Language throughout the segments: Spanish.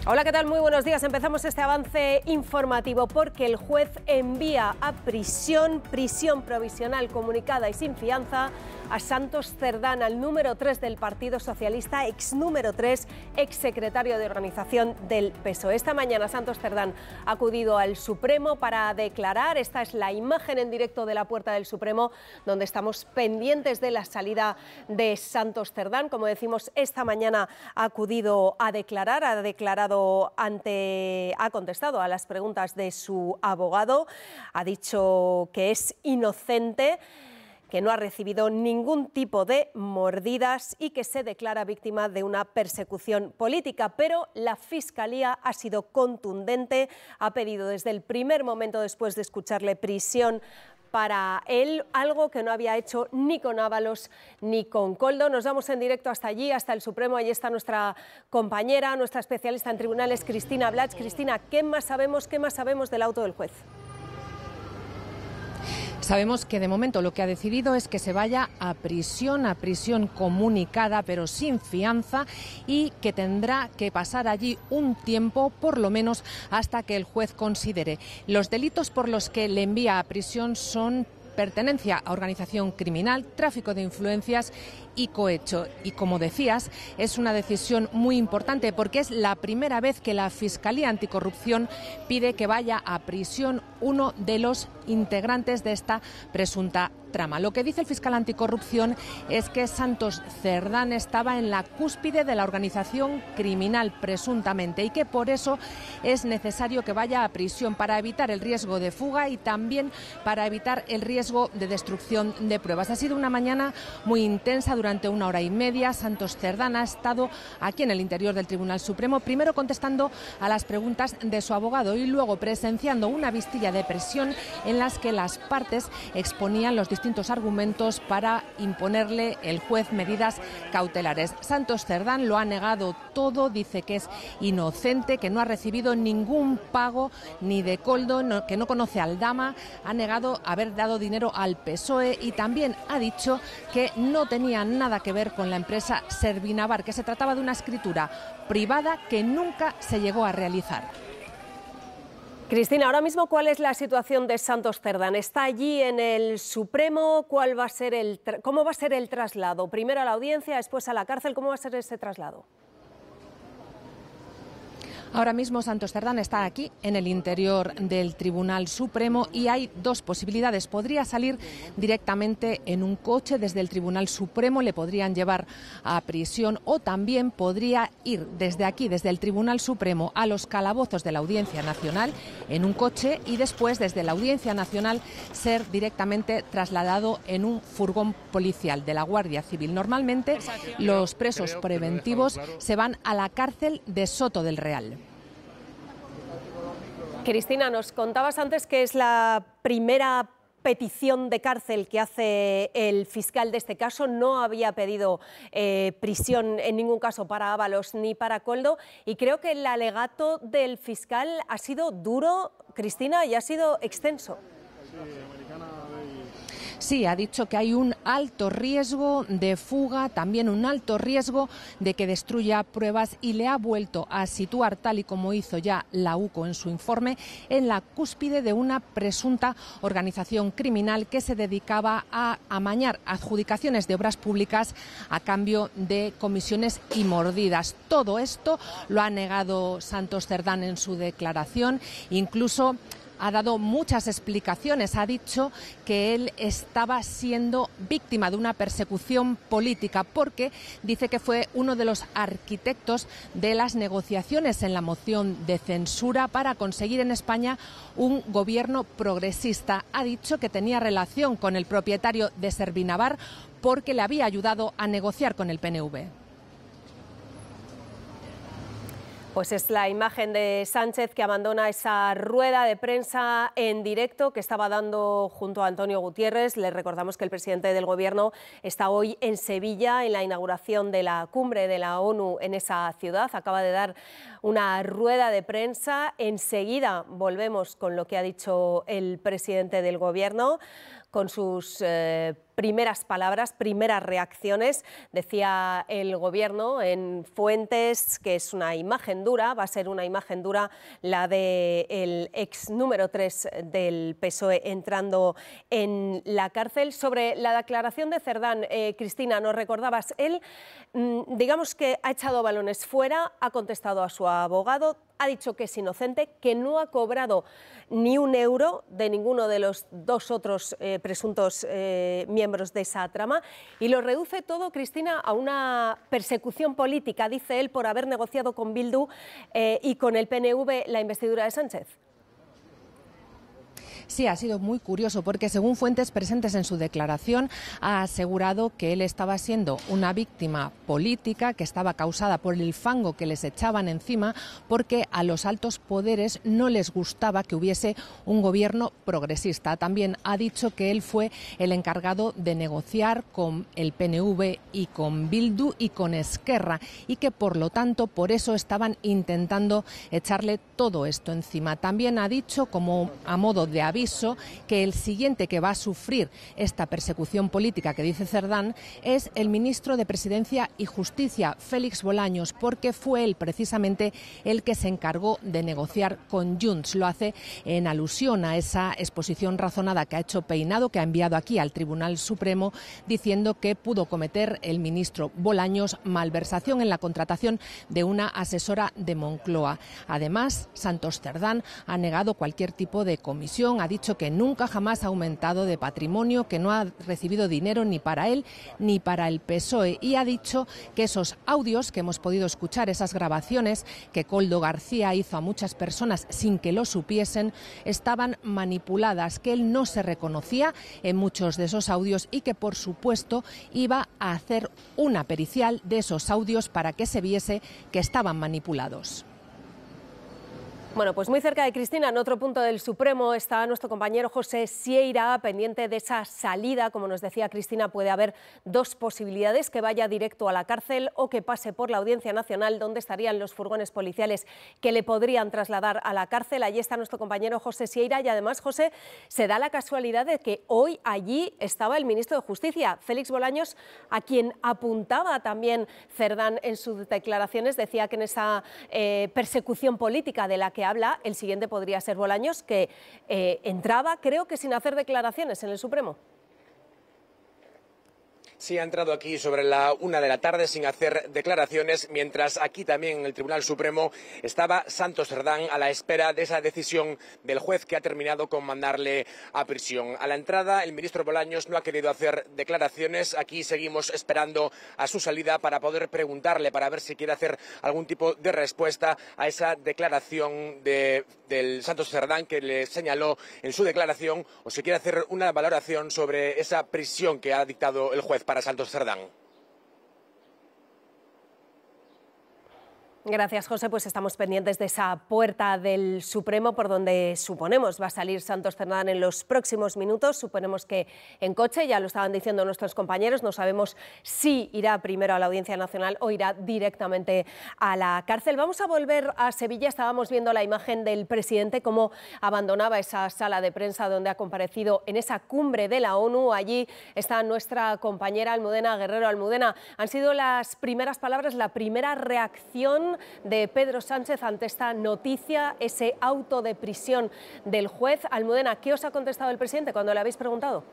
Hola, ¿qué tal? Muy buenos días. Empezamos este avance informativo porque el juez envía a prisión provisional comunicada y sin fianza a Santos Cerdán, al número 3 del Partido Socialista, ex número 3, ex secretario de organización del PSOE. Esta mañana Santos Cerdán ha acudido al Supremo para declarar. Esta es la imagen en directo de la puerta del Supremo, donde estamos pendientes de la salida de Santos Cerdán. Como decimos, esta mañana ha acudido a declarar, ha contestado a las preguntas de su abogado, ha dicho que es inocente, que no ha recibido ningún tipo de mordidas y que se declara víctima de una persecución política. Pero la Fiscalía ha sido contundente, ha pedido desde el primer momento, después de escucharle, prisión para él, algo que no había hecho ni con Ábalos ni con Koldo. Nos vamos en directo hasta allí, hasta el Supremo. Allí está nuestra compañera, nuestra especialista en tribunales, Cristina Blach. Cristina, ¿qué más sabemos del auto del juez? Sabemos que de momento lo que ha decidido es que se vaya a prisión comunicada pero sin fianza, y que tendrá que pasar allí un tiempo, por lo menos hasta que el juez considere. Los delitos por los que le envía a prisión son pertenencia a organización criminal, tráfico de influencias y cohecho. Y como decías, es una decisión muy importante porque es la primera vez que la Fiscalía Anticorrupción pide que vaya a prisión uno de los integrantes de esta presunta trama. Lo que dice el fiscal anticorrupción es que Santos Cerdán estaba en la cúspide de la organización criminal presuntamente, y que por eso es necesario que vaya a prisión, para evitar el riesgo de fuga y también para evitar el riesgo de destrucción de pruebas. Ha sido una mañana muy intensa. Durante 1 hora y media Santos Cerdán ha estado aquí en el interior del Tribunal Supremo, primero contestando a las preguntas de su abogado y luego presenciando una vistilla de presión en las que las partes exponían los distintos argumentos para imponerle el juez medidas cautelares. Santos Cerdán lo ha negado todo, dice que es inocente, que no ha recibido ningún pago ni de Koldo, que no conoce al Dama, ha negado haber dado dinero al PSOE y también ha dicho que no tenía nada que ver con la empresa Servinavar, que se trataba de una escritura privada que nunca se llegó a realizar. Cristina, ahora mismo, ¿cuál es la situación de Santos Cerdán? ¿Está allí en el Supremo? ¿Cómo va a ser el traslado? Primero a la audiencia, después a la cárcel. ¿Cómo va a ser ese traslado? Ahora mismo Santos Cerdán está aquí en el interior del Tribunal Supremo y hay dos posibilidades. Podría salir directamente en un coche desde el Tribunal Supremo, le podrían llevar a prisión, o también podría ir desde aquí, desde el Tribunal Supremo, a los calabozos de la Audiencia Nacional en un coche, y después desde la Audiencia Nacional ser directamente trasladado en un furgón policial de la Guardia Civil. Normalmente los presos preventivos se van a la cárcel de Soto del Real. Cristina, nos contabas antes que es la primera petición de cárcel que hace el fiscal de este caso. No había pedido prisión en ningún caso para Ábalos ni para Koldo, y creo que el alegato del fiscal ha sido duro, Cristina, y ha sido extenso. Sí, ha dicho que hay un alto riesgo de fuga, también un alto riesgo de que destruya pruebas, y le ha vuelto a situar, tal y como hizo ya la UCO en su informe, en la cúspide de una presunta organización criminal que se dedicaba a amañar adjudicaciones de obras públicas a cambio de comisiones y mordidas. Todo esto lo ha negado Santos Cerdán en su declaración, incluso ha dado muchas explicaciones. Ha dicho que él estaba siendo víctima de una persecución política porque dice que fue uno de los arquitectos de las negociaciones en la moción de censura para conseguir en España un gobierno progresista. Ha dicho que tenía relación con el propietario de Servinavar porque le había ayudado a negociar con el PNV. Pues es la imagen de Sánchez, que abandona esa rueda de prensa en directo que estaba dando junto a Antonio Gutiérrez. Les recordamos que el presidente del Gobierno está hoy en Sevilla en la inauguración de la cumbre de la ONU en esa ciudad. Acaba de dar una rueda de prensa. Enseguida volvemos con lo que ha dicho el presidente del Gobierno, con sus primeras palabras, primeras reacciones. Decía el Gobierno en Fuentes que es una imagen dura, va a ser una imagen dura la del ex número 3 del PSOE entrando en la cárcel. Sobre la declaración de Cerdán, Cristina, nos recordabas, él digamos que ha echado balones fuera, ha contestado a su abogado, ha dicho que es inocente, que no ha cobrado ni un euro de ninguno de los dos otros presuntos miembros de esa trama y lo reduce todo, Cristina, a una persecución política, dice él, por haber negociado con Bildu y con el PNV la investidura de Sánchez. Sí, ha sido muy curioso porque, según fuentes presentes en su declaración, ha asegurado que él estaba siendo una víctima política que estaba causada por el fango que les echaban encima porque a los altos poderes no les gustaba que hubiese un gobierno progresista. También ha dicho que él fue el encargado de negociar con el PNV y con Bildu y con Esquerra y que, por lo tanto, por eso estaban intentando echarle todo esto encima. También ha dicho, como a modo de aviso, que el siguiente que va a sufrir esta persecución política que dice Cerdán es el ministro de Presidencia y Justicia, Félix Bolaños, porque fue él precisamente el que se encargó de negociar con Junts. Lo hace en alusión a esa exposición razonada que ha hecho Peinado, que ha enviado aquí al Tribunal Supremo, diciendo que pudo cometer el ministro Bolaños malversación en la contratación de una asesora de Moncloa. Además, Santos Cerdán ha negado cualquier tipo de comisión, ha dicho que nunca jamás ha aumentado de patrimonio, que no ha recibido dinero ni para él ni para el PSOE y ha dicho que esos audios que hemos podido escuchar, esas grabaciones que Koldo García hizo a muchas personas sin que lo supiesen, estaban manipuladas, que él no se reconocía en muchos de esos audios y que, por supuesto, iba a hacer una pericial de esos audios para que se viese que estaban manipulados. Bueno, pues muy cerca de Cristina, en otro punto del Supremo, está nuestro compañero José Sierra, pendiente de esa salida. Como nos decía Cristina, puede haber dos posibilidades: que vaya directo a la cárcel o que pase por la Audiencia Nacional, donde estarían los furgones policiales que le podrían trasladar a la cárcel. Allí está nuestro compañero José Sierra y además, José, se da la casualidad de que hoy allí estaba el ministro de Justicia, Félix Bolaños, a quien apuntaba también Cerdán en sus declaraciones. Decía que en esa persecución política de la que habla, el siguiente podría ser Bolaños, que entraba, creo que sin hacer declaraciones en el Supremo. Sí, ha entrado aquí sobre la 1 de la tarde sin hacer declaraciones, mientras aquí también en el Tribunal Supremo estaba Santos Cerdán a la espera de esa decisión del juez que ha terminado con mandarle a prisión. A la entrada, el ministro Bolaños no ha querido hacer declaraciones. Aquí seguimos esperando a su salida para poder preguntarle, para ver si quiere hacer algún tipo de respuesta a esa declaración del Santos Cerdán que le señaló en su declaración, o si quiere hacer una valoración sobre esa prisión que ha dictado el juez para Santos Cerdán. Gracias, José. Pues estamos pendientes de esa puerta del Supremo por donde suponemos va a salir Santos Cerdán en los próximos minutos. Suponemos que en coche, ya lo estaban diciendo nuestros compañeros. No sabemos si irá primero a la Audiencia Nacional o irá directamente a la cárcel. Vamos a volver a Sevilla. Estábamos viendo la imagen del presidente, cómo abandonaba esa sala de prensa donde ha comparecido en esa cumbre de la ONU. Allí está nuestra compañera Almudena Guerrero. Almudena, han sido las primeras palabras, la primera reacción de Pedro Sánchez ante esta noticia, ese auto de prisión del juez. Almudena, ¿qué os ha contestado el presidente cuando le habéis preguntado?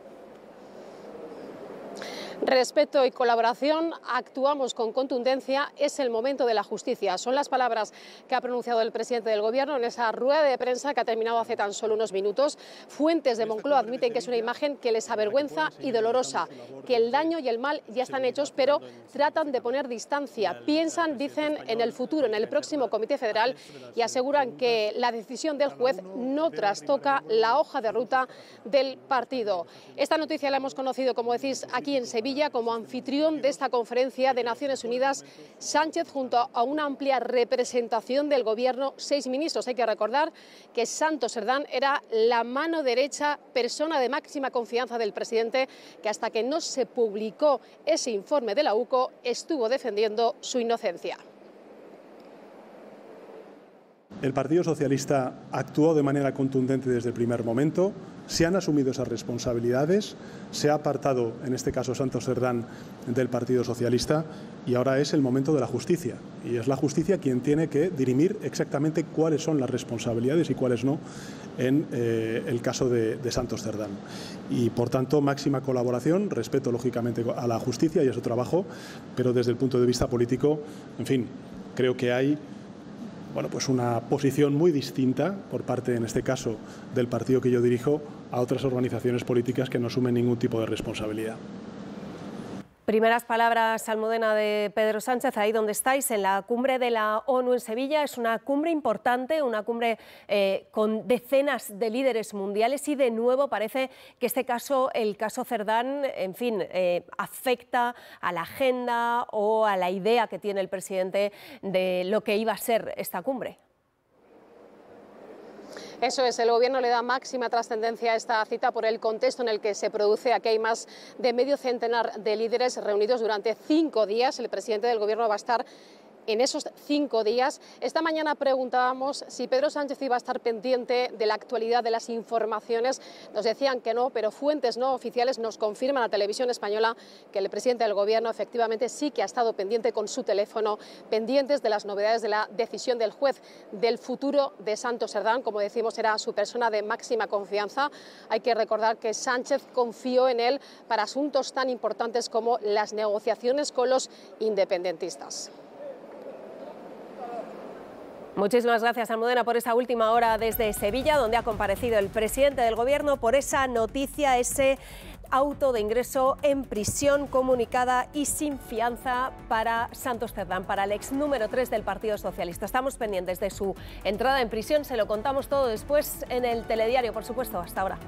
Respeto y colaboración, actuamos con contundencia, es el momento de la justicia. Son las palabras que ha pronunciado el presidente del Gobierno en esa rueda de prensa que ha terminado hace tan solo unos minutos. Fuentes de Moncloa admiten que es una imagen que les avergüenza y dolorosa, que el daño y el mal ya están hechos, pero tratan de poner distancia. Piensan, dicen, en el futuro, en el próximo Comité Federal, y aseguran que la decisión del juez no trastoca la hoja de ruta del partido. Esta noticia la hemos conocido, como decís, aquí en Sevilla, como anfitrión de esta conferencia de Naciones Unidas, Sánchez junto a una amplia representación del Gobierno, 6 ministros. Hay que recordar que Santos Cerdán era la mano derecha, persona de máxima confianza del presidente, que hasta que no se publicó ese informe de la UCO estuvo defendiendo su inocencia. El Partido Socialista actuó de manera contundente desde el primer momento, se han asumido esas responsabilidades, se ha apartado, en este caso Santos Cerdán, del Partido Socialista y ahora es el momento de la justicia. Y es la justicia quien tiene que dirimir exactamente cuáles son las responsabilidades y cuáles no en el caso de Santos Cerdán. Y por tanto, máxima colaboración, respeto lógicamente a la justicia y a su trabajo, pero desde el punto de vista político, en fin, creo que hay pues una posición muy distinta por parte, en este caso, del partido que yo dirijo a otras organizaciones políticas que no asumen ningún tipo de responsabilidad. Primeras palabras, Almudena, de Pedro Sánchez, ahí donde estáis, en la cumbre de la ONU en Sevilla. Es una cumbre importante, una cumbre con decenas de líderes mundiales y de nuevo parece que el caso Cerdán, en fin, afecta a la agenda o a la idea que tiene el presidente de lo que iba a ser esta cumbre. Eso es, el Gobierno le da máxima trascendencia a esta cita por el contexto en el que se produce. Aquí hay más de medio centenar de líderes reunidos durante 5 días. El presidente del Gobierno va a estar en esos 5 días. Esta mañana preguntábamos si Pedro Sánchez iba a estar pendiente de la actualidad de las informaciones. Nos decían que no, pero fuentes no oficiales nos confirman a Televisión Española que el presidente del Gobierno efectivamente sí que ha estado pendiente con su teléfono, pendientes de las novedades de la decisión del juez del futuro de Santos Cerdán. Como decimos, era su persona de máxima confianza. Hay que recordar que Sánchez confió en él para asuntos tan importantes como las negociaciones con los independentistas. Muchísimas gracias, Almudena, por esa última hora desde Sevilla, donde ha comparecido el presidente del Gobierno por esa noticia, ese auto de ingreso en prisión comunicada y sin fianza para Santos Cerdán, para el ex número 3 del Partido Socialista. Estamos pendientes de su entrada en prisión, se lo contamos todo después en el telediario, por supuesto. Hasta ahora.